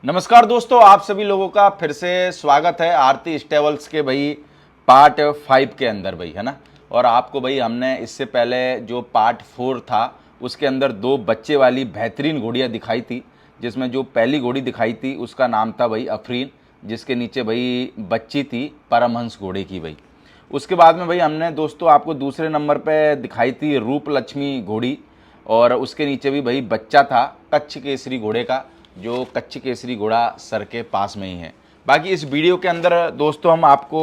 नमस्कार दोस्तों, आप सभी लोगों का फिर से स्वागत है आरती स्टेबल्स के भाई पार्ट 5 के अंदर भाई, है ना। और आपको भाई हमने इससे पहले जो पार्ट 4 था उसके अंदर दो बच्चे वाली बेहतरीन घोड़ियाँ दिखाई थी, जिसमें जो पहली घोड़ी दिखाई थी उसका नाम था भाई अफरीन, जिसके नीचे भाई बच्ची थी परमहंस घोड़े की भाई। उसके बाद में भाई हमने दोस्तों आपको दूसरे नंबर पे दिखाई थी रूप लक्ष्मी घोड़ी, और उसके नीचे भी भाई बच्चा था कच्छ केसरी घोड़े का, जो कच्छ केसरी घोड़ा सर के पास में ही है। बाकी इस वीडियो के अंदर दोस्तों हम आपको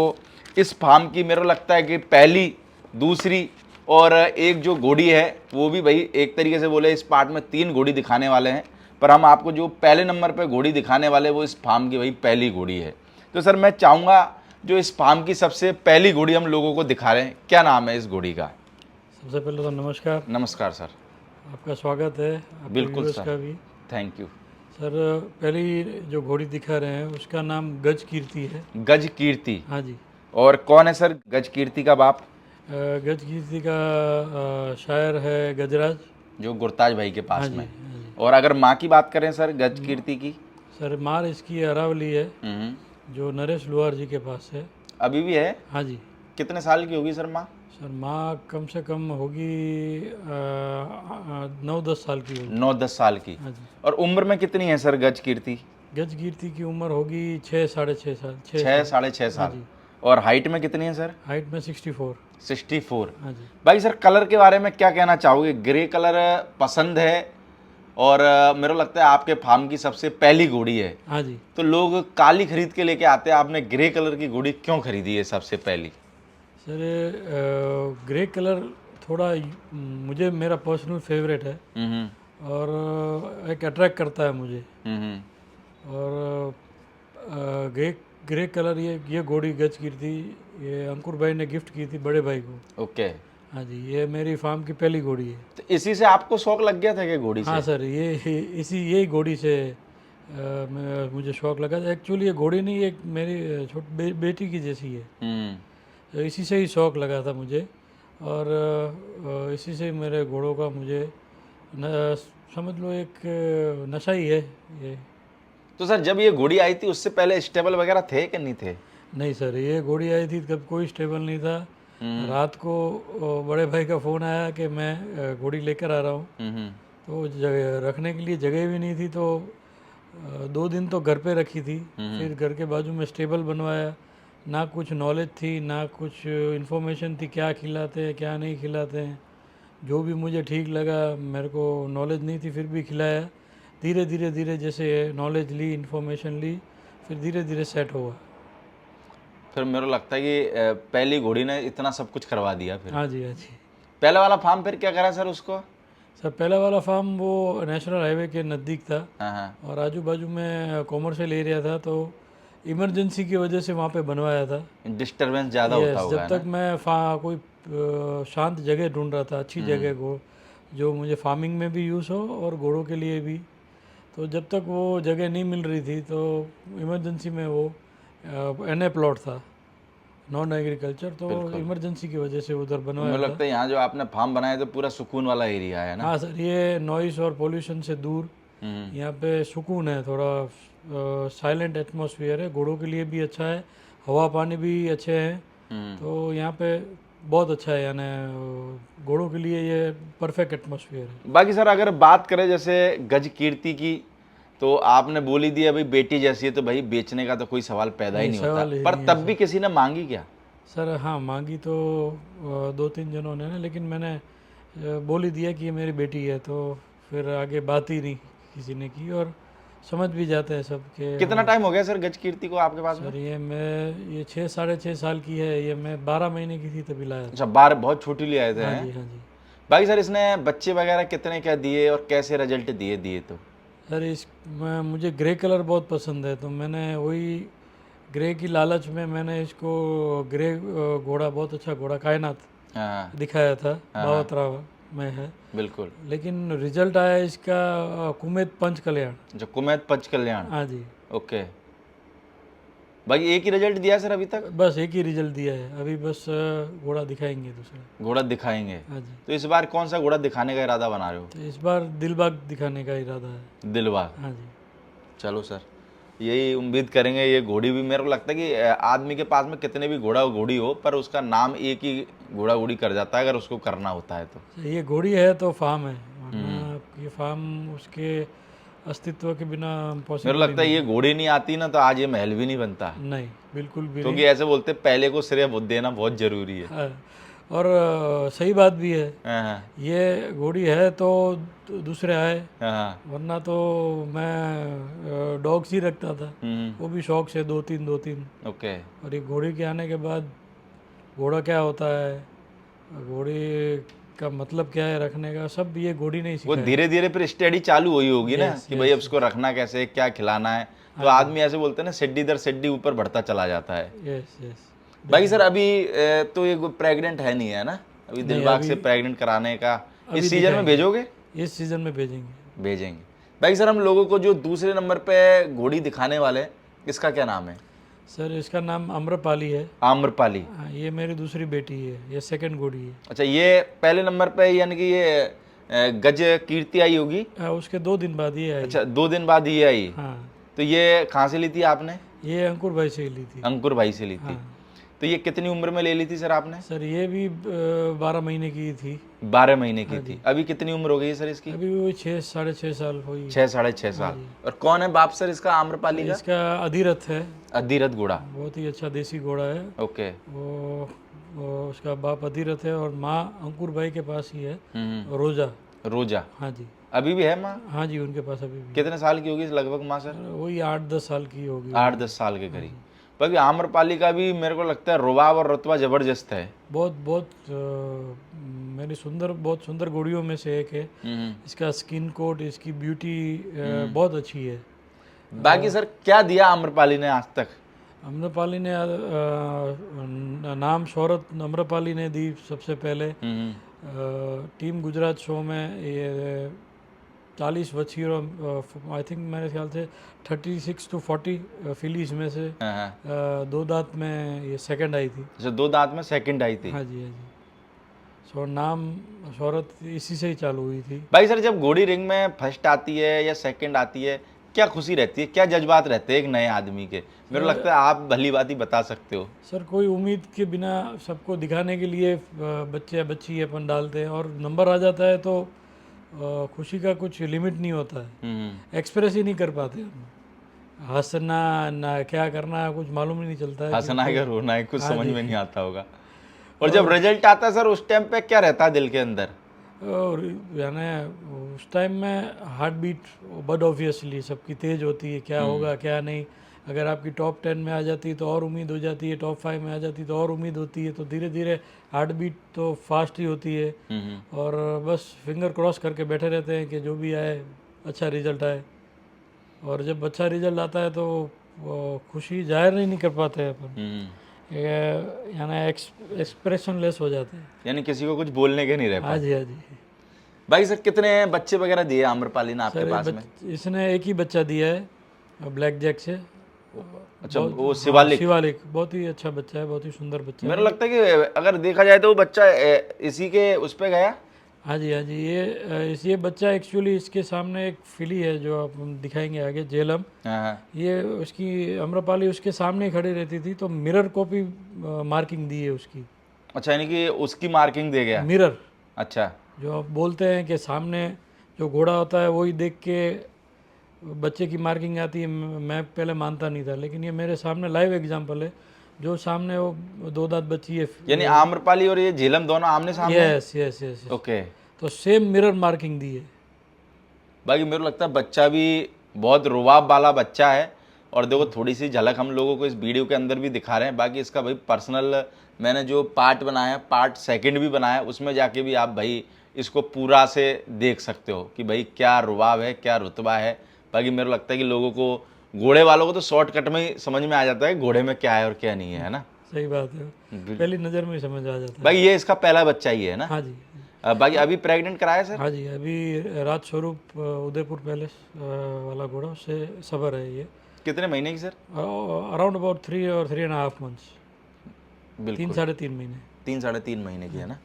इस फार्म की मेरे को लगता है कि पहली, दूसरी और एक जो घोड़ी है वो भी भाई एक तरीके से बोले इस पार्ट में 3 घोड़ी दिखाने वाले हैं, पर हम आपको जो पहले नंबर पे घोड़ी दिखाने वाले वो इस फार्म की भाई पहली घोड़ी है। तो सर मैं चाहूँगा जो इस फार्म की सबसे पहली घोड़ी हम लोगों को दिखा रहे हैं, क्या नाम है इस घोड़ी का? सबसे पहले तो नमस्कार। नमस्कार सर। आपका स्वागत है, आपके बिल्कुल व्यूअर्स सर, का भी। Thank you. सर, पहली जो घोड़ी दिखा रहे हैं उसका नाम गज कीर्ति है। गज कीर्ति। हाँ जी। और कौन है सर गज कीर्ति का बाप? गज कीर्ति का शायर है गजराज। जो गुरताज भाई के हाँ पास जी, में। हाँ जी। और अगर माँ की बात करें सर गज कीर्ति की? सर मार इसकी अरावली है, हम्म, जो नरेश लोहार जी के पास है। अभी भी है? हाँ जी। कितने साल की होगी सर माँ? सर माँ कम से कम होगी 9-10 साल की होगी। 9-10 साल की। हाँ जी। और उम्र में कितनी है सर गज कीर्ति? गज कीर्ति की उम्र होगी 6-6.5 साल। 6-6.5 हाँ साल। जी। और हाइट में कितनी है सर? हाइट में 64। 64। हाँ जी। भाई सर कलर के बारे में क्या कहना चाहोगे? ग्रे कलर पसंद है और मेरे को लगता है आपके फार्म की सबसे पहली घोड़ी है, हाँ जी। तो लोग काली खरीद के लेके आते हैं, आपने ग्रे कलर की घोड़ी क्यों खरीदी है सबसे पहली? सर ग्रे कलर थोड़ा मुझे मेरा पर्सनल फेवरेट है और एक अट्रैक्ट करता है मुझे। और ग्रे ग्रे कलर ये घोड़ी गज कीर्ति ये अंकुर भाई ने गिफ्ट की थी बड़े भाई को। ओके। हाँ जी, ये मेरी फार्म की पहली घोड़ी है। तो इसी से आपको शौक लग गया था कि घोड़ी हाँ से? सर, यही घोड़ी से मुझे शौक लगा। एक्चुअली ये घोड़ी नहीं, एक मेरी छोटी बेटी की जैसी है। तो इसी से ही शौक़ लगा था मुझे। और इसी से मेरे घोड़ों का मुझे समझ लो एक नशा ही है ये। तो सर जब ये घोड़ी आई थी उससे पहले स्टेबल वगैरह थे कि नहीं थे? नहीं सर, ये घोड़ी आई थी तब कोई स्टेबल नहीं था। रात को बड़े भाई का फ़ोन आया कि मैं घोड़ी लेकर आ रहा हूँ। तो रखने के लिए जगह भी नहीं थी, तो 2 दिन तो घर पे रखी थी। फिर घर के बाजू में स्टेबल बनवाया। ना कुछ नॉलेज थी, ना कुछ इन्फॉर्मेशन थी क्या खिलाते हैं क्या नहीं खिलाते हैं। जो भी मुझे ठीक लगा, मेरे को नॉलेज नहीं थी फिर भी खिलाया। धीरे धीरे धीरे जैसे नॉलेज ली, इन्फॉर्मेशन ली, फिर धीरे धीरे सेट हुआ। फिर मेरे को लगता है कि पहली घोड़ी ने इतना सब कुछ करवा दिया। फिर हाँ जी, हाँ जी। पहला वाला फार्म फिर क्या करा सर उसको? सर पहला वाला फार्म वो नेशनल हाईवे के नज़दीक था हाँ। और आजू बाजू में कॉमर्शियल एरिया था, तो इमरजेंसी की वजह से वहाँ पे बनवाया था। डिस्टरबेंस ज़्यादा होता होगा, जब तक मैं कोई शांत जगह ढूंढ रहा था, अच्छी जगह को जो मुझे फार्मिंग में भी यूज़ हो और घोड़ों के लिए भी। तो जब तक वो जगह नहीं मिल रही थी तो इमरजेंसी में वो NA प्लॉट था, नॉन एग्रीकल्चर, तो इमरजेंसी की वजह से उधर बनवाया मुझे था। लगता है यहाँ जो आपने फार्म बनाया तो पूरा सुकून वाला एरिया है ना? हाँ सर, ये नॉइस और पोल्यूशन से दूर, यहाँ पे सुकून है, थोड़ा साइलेंट एटमॉस्फेयर है। घोड़ों के लिए भी अच्छा है, हवा पानी भी अच्छे हैं। तो यहाँ पे बहुत अच्छा है, यानी घोड़ों के लिए ये परफेक्ट एटमॉस्फेयर है। बाकी सर अगर बात करें जैसे गज कीर्ति की, तो आपने बोली दी अभी बेटी जैसी है, तो भाई बेचने का तो कोई सवाल पैदा ही नहीं होता, सवाल ही पर नहीं है तब भी किसी ने मांगी क्या? सर। हाँ मांगी तो 2-3 जनों ने ना, लेकिन मैंने बोल ही दिया कि ये मेरी बेटी है, तो फिर आगे बात ही नहीं किसी ने की। और समझ भी जाते हैं सब के। कितना टाइम हो गया सर गज कीर्ति को आपके पास में? सर ये 6-6.5 साल की है। ये मैं 12 महीने की थी तभी लाया था। अच्छा, बार बहुत छोटी ले आए थे? हाँ हैं? जी, हाँ जी। बाकी सर इसने बच्चे वगैरह कितने क्या दिए और कैसे रिजल्ट दिए तो? सर मुझे ग्रे कलर बहुत पसंद है, तो मैंने वही ग्रे की लालच में मैंने इसको ग्रे घोड़ा, बहुत अच्छा घोड़ा कायनात हाँ दिखाया था। बावतरा में है। बिल्कुल। लेकिन रिजल्ट आया इसका कुमेत पंच कल्याण। जो कुमैत पंच कल्याण। हाँ जी। ओके। भाई एक ही रिजल्ट दिया सर अभी तक? बस एक ही रिजल्ट दिया है अभी, बस घोड़ा दिखाएंगे दूसरा। घोड़ा दिखाएंगे? हाँ जी। तो इस बार कौन सा घोड़ा दिखाने का इरादा बना रहे हो? तो इस बार दिलबाग दिखाने का इरादा है। दिलबाग। हाँ जी। चलो सर, यही उम्मीद करेंगे। ये घोड़ी भी मेरे को लगता है कि आदमी के पास में कितने भी घोड़ा घोड़ी हो, पर उसका नाम एक ही घोड़ा घोड़ी कर जाता है अगर उसको करना होता है तो। ये घोड़ी है तो फार्म है, वरना ये फार्म उसके अस्तित्व के बिना मेरे को पॉसिबल लगता है ये घोड़ी नहीं आती ना तो आज ये महल भी नहीं बनता, नहीं, बिल्कुल भी क्योंकि ऐसे बोलते हैं, पहले को श्रेय देना बहुत जरूरी है। हाँ, और सही बात भी है। हाँ हाँ ये घोड़ी है तो दूसरे आए, हाँ। वरना तो मैं डॉग्स ही रखता था, वो भी शौक से दो तीन। ओके। और ये घोड़ी के आने के बाद घोड़ा क्या होता है, घोड़ी का मतलब क्या है रखने का, सब ये घोड़ी नहीं वो सिखाया। धीरे धीरे फिर स्टडी चालू हुई होगी ना Yes, कि भाई अब इसको रखना कैसे, क्या खिलाना है, तो आदमी ऐसे बोलते हैं ना, सिड्डी दर सिड्डी ऊपर बढ़ता चला जाता है। Yes yes. बाकी सर अभी तो ये प्रेग्नेंट है नहीं है ना, अभी दिलबाग से प्रेग्नेंट कराने का इस सीजन में भेजोगे? इस सीजन में भेजेंगे। भेजेंगे। बाकी सर हम लोगों को जो दूसरे नंबर पे घोड़ी दिखाने वाले हैं, इसका क्या नाम है? सर इसका नाम आम्रपाली है। आम्रपाली। हाँ, ये मेरी दूसरी बेटी है, ये सेकंड घोड़ी है। अच्छा, ये पहले नंबर पे यानी कि ये गज कीर्ति आई होगी? उसके 2 दिन बाद ये आई। अच्छा, 2 दिन बाद ये आई। हाँ, तो ये कहाँ से ली थी आपने? ये अंकुर भाई से ही ली थी। अंकुर भाई से ली थी। हाँ। तो ये कितनी उम्र में ले ली थी सर आपने? सर ये भी 12 महीने की थी। 12 महीने की थी। अभी कितनी उम्र हो गई है सर इसकी? अभी वो 6 साढ़े 6 साल हुई। 6 साल। और कौन है बाप सर इसका आम्रपाली का? इसका अधिरथ है, अधिरथ घोड़ा। बहुत ही अच्छा देसी घोड़ा है। ओके। वो उसका बाप अधिरथ है और माँ अंकुर भाई के पास ही है, रोजा। रोजा। हाँ जी। अभी भी है माँ? हाँ जी, उनके पास अभी भी। कितने साल की होगी लगभग माँ सर? वही 8-10 साल की होगी। 8-10 साल के करीब। बाकी आम्रपाली का भी मेरे को लगता है रुबाब और रुतबा जबरदस्त है। बहुत मेरी बहुत सुंदर घोड़ियों में से एक है। इसका स्किन कोट, इसकी ब्यूटी बहुत अच्छी है। बाकी सर क्या दिया आम्रपाली ने आज तक? आम्रपाली ने नाम शोहरत आम्रपाली ने दी सबसे पहले। टीम गुजरात शो में ये 40 बच्चियों, आई थिंक मेरे ख्याल से 36 to 40 फिलीज में से 2 दांत में ये सेकंड आई थी। अच्छा, 2 दांत में सेकंड आई थी। हाँ जी, हाँ जी। सो नाम शोहरत इसी से ही चालू हुई थी। भाई सर जब घोड़ी रिंग में फर्स्ट आती है या सेकंड आती है, क्या खुशी रहती है, क्या जज्बात रहते हैं एक नए आदमी के? मेरे को लगता है आप भली बात ही बता सकते हो। सर कोई उम्मीद के बिना सबको दिखाने के लिए बच्चे या बच्ची अपन डालते हैं, और नंबर आ जाता है तो खुशी का कुछ लिमिट नहीं होता है। एक्सप्रेस ही नहीं कर पाते हम। हंसना ना क्या करना कुछ मालूम ही नहीं चलता है। हंसना है, रोना है, कुछ समझ में नहीं आता होगा। और जब रिजल्ट आता है सर उस टाइम पे क्या रहता है दिल के अंदर? और यानी उस टाइम में हार्ट बीट बट ऑब्वियसली सबकी तेज़ होती है, क्या होगा क्या नहीं। अगर आपकी टॉप 10 में आ जाती है तो और उम्मीद हो जाती है, टॉप 5 में आ जाती है तो और उम्मीद होती है। तो धीरे धीरे हार्ट बीट तो फास्ट ही होती है, और बस फिंगर क्रॉस करके बैठे रहते हैं कि जो भी आए अच्छा रिजल्ट आए। और जब अच्छा रिजल्ट आता है तो खुशी जाहिर नहीं कर पाते हैं अपन, यानी एक्सप्रेशन लेस हो जाते हैं, यानी किसी को कुछ बोलने के नहीं रह हाँ पाते। जी, हाँ जी। भाई सर कितने बच्चे वगैरह दिए आम्रपाली ने आपके पास में? इसने एक ही बच्चा दिया है ब्लैक जैक से। अच्छा, वो शिवालिक। शिवालिक बहुत ही अच्छा बच्चा है, बहुत ही सुंदर बच्चा है। मेरे लगता है कि अगर देखा जाए तो वो बच्चा इसी के उस पे गया। हाँ जी, हाँ जी। ये बच्चा एक्चुअली इसके सामने एक फिली है जो आप दिखाएंगे आगे, जेलम। ये उसकी आम्रपाली उसके सामने ही खड़ी रहती थी, तो मिरर कॉपी मार्किंग दी है उसकी। अच्छा, यानी कि उसकी मार्किंग दे गया। मिरर, अच्छा, जो आप बोलते हैं कि सामने जो घोड़ा होता है वही देख के बच्चे की मार्किंग आती है, मैं पहले मानता नहीं था, लेकिन ये मेरे सामने लाइव एग्जांपल है। जो सामने वो 2 दांत बच्ची है, यानी आम्रपाली और ये झेलम दोनों आमने सामने। Yes yes yes. ओके। तो सेम मिरर मार्किंग दी है। बाकी मेरे को लगता है बच्चा भी बहुत रुबाब वाला बच्चा है। और देखो थोड़ी सी झलक हम लोगों को इस वीडियो के अंदर भी दिखा रहे हैं। बाकी इसका भाई पर्सनल मैंने जो पार्ट बनाया, पार्ट सेकंड भी बनाया, उसमें जाके भी आप भाई इसको पूरा से देख सकते हो कि भाई क्या रुबाब है, क्या रुतबा है। बाकी मेरे को लगता है कि लोगों को, घोड़े वालों को तो शॉर्टकट में ही समझ में आ जाता है घोड़े में क्या है और क्या नहीं है ना? सही बात है, पहली नज़र में ही समझ आ जाता है। भाई ये इसका पहला बच्चा ही है ना? हाँ जी। बाकी अभी प्रेग्नेंट कराया सर? हाँ जी, अभी राज स्वरूप उदयपुर पैलेस वाला घोड़ा, उससे सबर है ये। कितने महीने की सर? अराउंड अबाउट 3 और 3.5 मंथ्स। बिल्कुल 3-3.5 महीने। 3-3.5 महीने की है ना?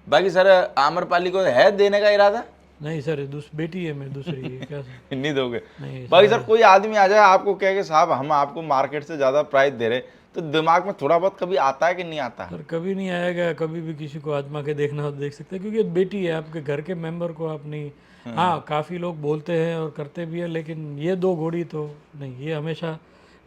बाकी सर आम्रपाली को है देने का इरादा? नहीं सर, बेटी है मेरी दूसरी है, क्या सर? नहीं दोगे? नहीं बाकी सर कोई आदमी आ जाए आपको कहे कि साहब हम आपको मार्केट से ज़्यादा प्राइस दे रहे, तो दिमाग में थोड़ा बहुत कभी आता है कि नहीं आता? सर, कभी नहीं आएगा। कभी भी किसी को आजमा के देखना हो तो देख सकते हैं, क्योंकि बेटी है आपके घर के मेंबर को आप नहीं। हाँ, काफ़ी लोग बोलते हैं और करते भी हैं, लेकिन ये दो घोड़ी तो नहीं, ये हमेशा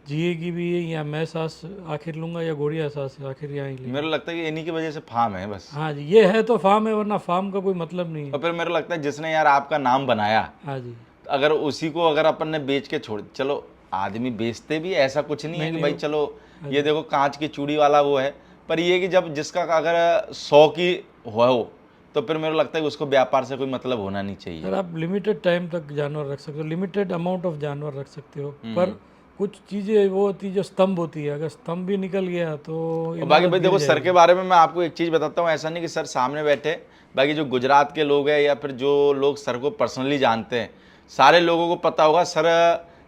जिएगी भी, या मैं सांस आखिर लूंगा या घोड़िया सांस आखिर यहाँ ही लेंगी। मेरे लगता है कि इन्हीं की वजह से फार्म है बस। हाँ जी, ये है तो फार्म है, वरना फार्म का कोई मतलब नहीं है। और फिर मेरे लगता है जिसने यार आपका नाम बनाया, हाँ जी। अगर उसी को अगर अपन ने बेच के छोड़, चलो आदमी बेचते भी ऐसा कुछ नहीं है कि भाई चलो ये देखो कांच की चूड़ी वाला वो है, पर ये कि जब जिसका अगर 100 की हो तो फिर मेरे लगता है कि उसको व्यापार से कोई मतलब होना नहीं चाहिए। सर, आप लिमिटेड टाइम तक जानवर रख सकते हो, लिमिटेड अमाउंट ऑफ जानवर रख सकते हो, पर कुछ चीज़ें वो होती है जो स्तंभ होती है, अगर स्तंभ भी निकल गया तो और बाकी भाई देखो सर के बारे में मैं आपको एक चीज़ बताता हूँ, ऐसा नहीं कि सर सामने बैठे, बाकी जो गुजरात के लोग हैं या फिर जो लोग सर को पर्सनली जानते हैं, सारे लोगों को पता होगा सर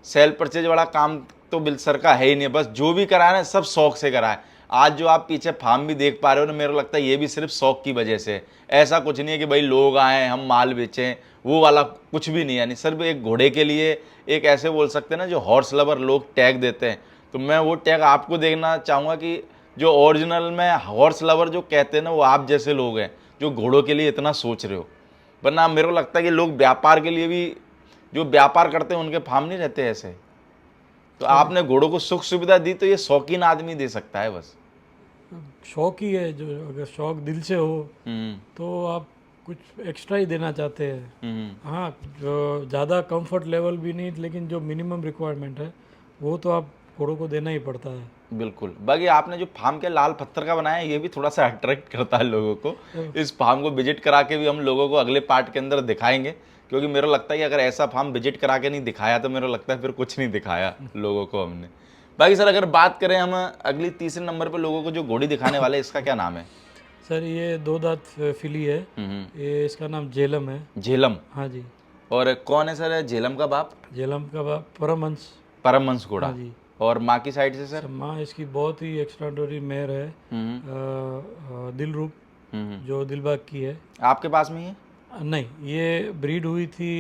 सेल परचेज वाला काम तो बिल सर का है ही नहीं, बस जो भी कराया ना सब शौक से कराए। आज जो आप पीछे फार्म भी देख पा रहे हो ना, मेरे को लगता है ये भी सिर्फ शौक की वजह से, ऐसा कुछ नहीं है कि भाई लोग आए हम माल बेचें, वो वाला कुछ भी नहीं है। नहीं, सिर्फ एक घोड़े के लिए एक ऐसे बोल सकते हैं ना जो हॉर्स लवर लोग टैग देते हैं, तो मैं वो टैग आपको देखना चाहूँगा कि जो ओरिजिनल में हॉर्स लवर जो कहते हैं ना, वो आप जैसे लोग हैं जो घोड़ों के लिए इतना सोच रहे हो। वरना मेरे को लगता है कि लोग व्यापार के लिए भी, जो व्यापार करते हैं उनके फार्म नहीं रहते ऐसे। तो आपने घोड़ों को सुख सुविधा दी तो ये शौकीन आदमी दे सकता है बस। शौक ही है, जो अगर शौक दिल से हो तो आप कुछ एक्स्ट्रा ही देना चाहते हैं। हाँ, जो ज़्यादा कंफर्ट लेवल भी नहीं, लेकिन जो मिनिमम रिक्वायरमेंट है वो तो आप घोड़ों को देना ही पड़ता है। बिल्कुल। बाकी आपने जो फार्म के लाल पत्थर का बनाया है ये भी थोड़ा सा अट्रैक्ट करता है लोगों को। इस फार्म को विजिट करा के भी हम लोगों को अगले पार्ट के अंदर दिखाएंगे, क्योंकि मेरा लगता है कि अगर ऐसा फार्म विजिट करा के नहीं दिखाया तो मेरा लगता है फिर कुछ नहीं दिखाया लोगों को हमने। बाकी सर अगर बात करें हम अगली तीसरे नंबर पर लोगों को जो घोड़ी दिखाने वाले, इसका क्या नाम है? सर, ये 2 दांत फिली है, ये इसका नाम झेलम है। झेलम? हाँ जी। और कौन है सर झेलम का बाप? झेलम का बाप परमहंस। परमहंस घोड़ा। हाँ जी। और माँ की साइड से सर? माँ इसकी बहुत ही एक्स्ट्राऑर्डिनरी मेयर है, दिलरूप, जो दिलबाग की है। आपके पास में ही है? नहीं, ये ब्रीड हुई थी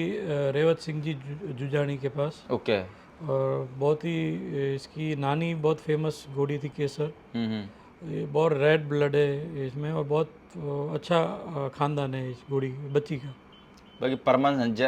रेवत सिंह जी जुजानी के पास। ओके। और बहुत ही इसकी नानी बहुत फेमस घोड़ी थी, केसर। ये बहुत रेड ब्लड है इसमें, और बहुत अच्छा खानदान है इस घोड़ी बच्ची का। बाकी परमंस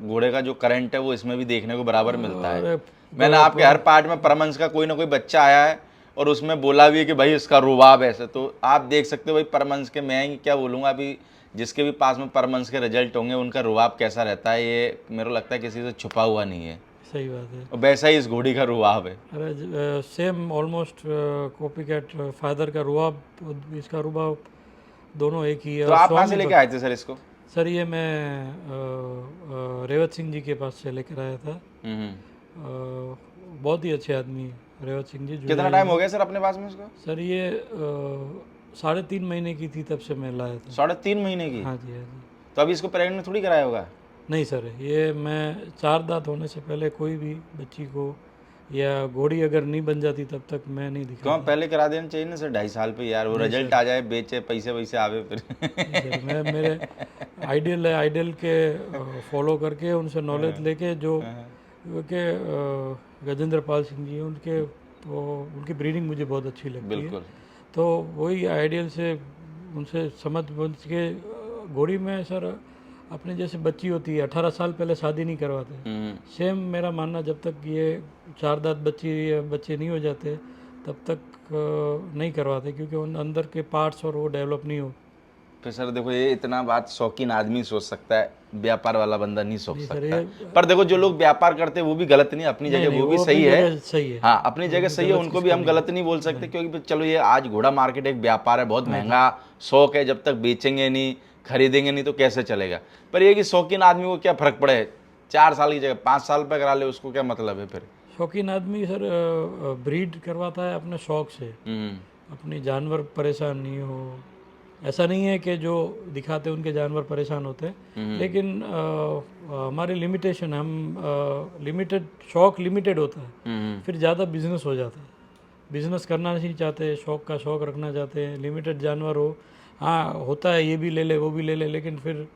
घोड़े का जो करंट है वो इसमें भी देखने को बराबर मिलता है। अरे, मैंने आपके हर पार्ट में परमंस का कोई ना कोई बच्चा आया है और उसमें बोला भी है कि भाई इसका रुबाब ऐसे, तो आप देख सकते हो भाई परमंस के, मैं क्या बोलूँगा अभी, जिसके भी पास में परमंस के रिजल्ट होंगे उनका रुबाब कैसा रहता है ये मेरे को लगता है किसी से छुपा हुआ नहीं है। सही बात है। और वैसा ही इस घोड़ी का रुबाब है। अरे, same almost copycat father का रुबाब, इसका रुबाब दोनों एक ही है। तो आप कहाँ से लेके आए थे सर इसको? सर, ये मैं रेवत सिंह जी के पास से लेकर आया था। बहुत ही अच्छे आदमी है रेवत सिंह जी। कितना टाइम हो गया सर अपने पास में इसको? सर, ये 3.5 महीने की थी तब से मैं लाया था। 3.5 महीने की? हाँ जी, हाँ जी। तो अभी इसको प्रेग्नेंट थोड़ी कराया होगा? नहीं सर, ये मैं 4 दांत होने से पहले कोई भी बच्ची को, या घोड़ी अगर नहीं बन जाती तब तक मैं नहीं दिखा। क्यों पहले करा देना चाहिए ना सर 2.5 साल पे यार, वो रिजल्ट आ जाए, बेचे पैसे वैसे आवे फिर। सर, मैं मेरे आइडियल है, आइडियल के फॉलो करके उनसे नॉलेज लेके, जो के गजेंद्र पाल सिंह जी उनके, तो उनकी ब्रीडिंग मुझे बहुत अच्छी लगती है। बिल्कुल। तो वही आइडियल से उनसे समझ के घोड़ी में सर अपने जैसे बच्ची होती है, 18 साल पहले शादी नहीं करवाते। सेम मेरा मानना, जब तक ये 4 दांत बच्ची या बच्चे नहीं हो जाते तब तक नहीं करवाते, क्योंकि उन अंदर के पार्ट्स और वो डेवलप नहीं हो। फिर सर देखो ये इतना बात शौकीन आदमी सोच सकता है, व्यापार वाला बंदा नहीं सोच सकता ये पर देखो जो लोग व्यापार करते हैं वो भी गलत नहीं, अपनी जगह वो भी सही है। सही है। हाँ, अपनी जगह सही है, उनको भी हम गलत नहीं बोल सकते, क्योंकि चलो ये आज घोड़ा मार्केट एक व्यापार है, बहुत महंगा शौक है, जब तक बेचेंगे नहीं खरीदेंगे नहीं तो कैसे चलेगा। पर ये कि शौकीन आदमी को क्या फर्क पड़े, 4 साल की जगह 5 साल पे करा ले, उसको क्या मतलब है। फिर शौकीन आदमी सर ब्रीड करवाता है अपने शौक से, अपनी जानवर परेशान नहीं हो। ऐसा नहीं है कि जो दिखाते हैं उनके जानवर परेशान होते हैं, लेकिन हमारी लिमिटेशन, हम लिमिटेड, शौक लिमिटेड होता है, फिर ज़्यादा बिजनेस हो जाता है। बिजनेस करना नहीं चाहते, शौक का शौक रखना चाहते हैं, लिमिटेड जानवर हो। हाँ, होता है ये भी ले ले वो भी ले ले, लेकिन फिर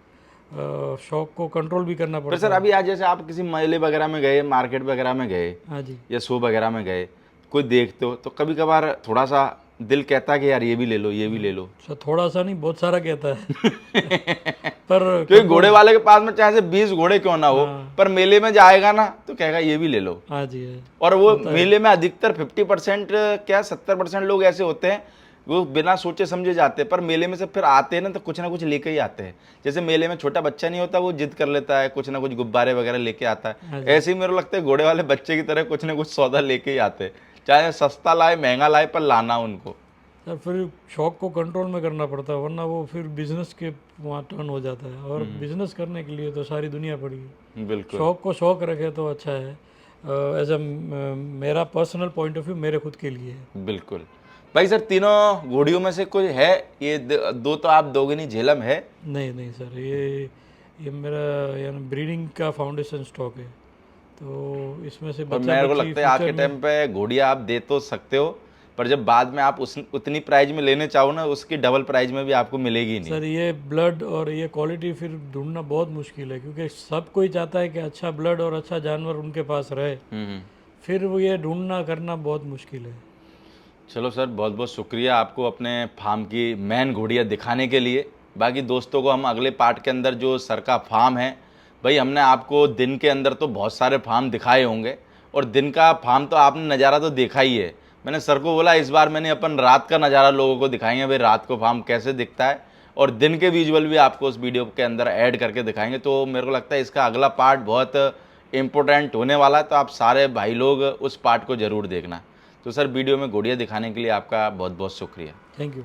शौक को कंट्रोल भी करना फिर पड़ता सर अभी आज जैसे आप किसी मेले वगैरह में गए, मार्केट वगैरह में गए है। हाँ जी या शो वगैरह में गए, कोई देखते हो तो कभी कभार थोड़ा सा दिल कहता है कि यार ये भी ले लो, ये भी ले लो। सर, थोड़ा सा नहीं बहुत सारा कहता है पर क्योंकि घोड़े वाले के पास में चाहे से 20 घोड़े क्यों ना हो, हाँ। पर मेले में जाएगा ना तो कहेगा ये भी ले लो। हाँ जी है। और वो मेले में अधिकतर 50% क्या 70% लोग ऐसे होते हैं वो बिना सोचे समझे जाते हैं, पर मेले में से फिर आते हैं ना तो कुछ ना कुछ लेके ही आते हैं। जैसे मेले में छोटा बच्चा नहीं होता, वो जिद कर लेता है, कुछ ना कुछ गुब्बारे वगैरह लेके आता हाँ है। जी। ऐसे ही मेरे को लगता है घोड़े वाले बच्चे की तरह कुछ ना कुछ सौदा लेके ही आते हैं, चाहे सस्ता लाए महंगा लाए, पर लाना उनको। सर फिर शौक को कंट्रोल में करना पड़ता है, वरना वो फिर बिजनेस के वहाँ टर्न हो जाता है, और बिजनेस करने के लिए तो सारी दुनिया पड़ी है। बिल्कुल शौक को शौक रखे तो अच्छा है। एज अ मेरा पर्सनल पॉइंट ऑफ व्यू मेरे खुद के लिए है। बिल्कुल। भाई सर तीनों घोड़ियों में से कोई है, ये दो तो आप दोगे नहीं, झेलम है? नहीं नहीं सर, ये मेरा यानी ब्रीडिंग का फाउंडेशन स्टॉक है, तो इसमें से और बच्चा मेरे को बच्ची लगता है आज के फ्यूचर टाइम में। पे घोड़िया आप दे तो सकते हो, पर जब बाद में आप उतनी प्राइस में लेने चाहो ना, उसकी डबल प्राइस में भी आपको मिलेगी नहीं। सर ये ब्लड और ये क्वालिटी फिर ढूंढना बहुत मुश्किल है, क्योंकि सब कोई चाहता है कि अच्छा ब्लड और अच्छा जानवर उनके पास रहे, फिर वो ये ढूंढना करना बहुत मुश्किल है। चलो सर, बहुत बहुत शुक्रिया आपको अपने फार्म की मैन घोड़िया दिखाने के लिए। बाकी दोस्तों को हम अगले पार्ट के अंदर जो सर का फार्म है, भाई हमने आपको दिन के अंदर तो बहुत सारे फार्म दिखाए होंगे, और दिन का फार्म तो आपने नज़ारा तो देखा ही है। मैंने सर को बोला इस बार मैंने अपन रात का नज़ारा लोगों को दिखाएंगे, भाई रात को फार्म कैसे दिखता है, और दिन के विजुअल भी आपको उस वीडियो के अंदर ऐड करके दिखाएंगे। तो मेरे को लगता है इसका अगला पार्ट बहुत इम्पोर्टेंट होने वाला है, तो आप सारे भाई लोग उस पार्ट को ज़रूर देखना। तो सर वीडियो में घोड़िया दिखाने के लिए आपका बहुत बहुत शुक्रिया। Thank you.